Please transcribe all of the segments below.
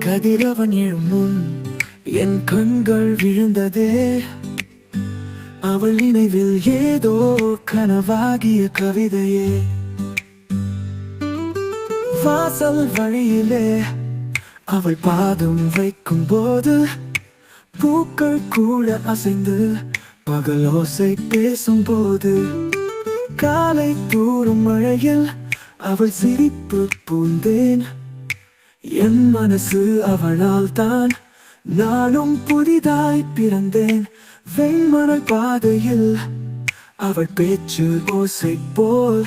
கதிரவன் எழும் முன் என் கண்கள் விழுந்ததே. அவள் நினைவில் ஏதோ கனவாகிய கவிதையே. வாசல் வழியிலே அவள் பாதம் வைக்கும் போது பூக்கள் கூட அசைந்து பகலோசை பேசும் போது, காலை தூரும் மழையில் அவள் சிரிப்பு பூந்தேன். என் மனசு அவளால் தான் நானும் புதிதாய் பிறந்தேன். வெண்மணல் பாதையில் அவள் பேச்சு ஓசை போல்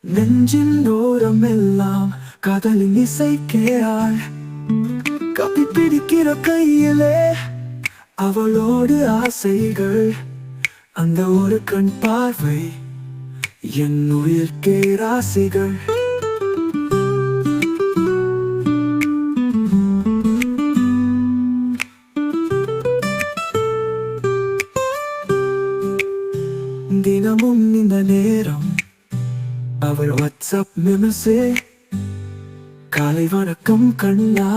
நெஞ்சின் ஓரம் எல்லாம் காதலின் இசை கேளாள். கப்பி பிடிக்கிற கையிலே அவளோடு ஆசைகள், அந்த ஒரு கண் பார்வை என் உயிர்க்கே ராசிகள். தினமும் இந்த நேரம் அவள் வாட்ஸ்அப் மெமஸே. காலை வணக்கம் கண்ணா,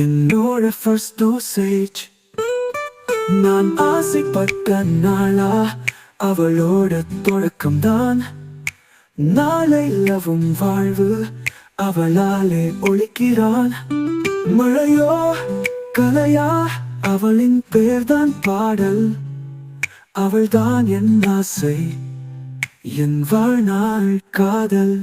என்னோட ஃபர்ஸ்ட் டோசேஜ். நான் ஆசைப்பட்ட நாளா அவளோட தொடக்கம்தான். நாளை லவும் வாழ்வு அவளாலே ஒழிக்கிறான். மழையோ கலையா அவளின் பேர்தான் பாடல். அவள்தான் என் ஆசை, என் வாழ்நாள் காதல்.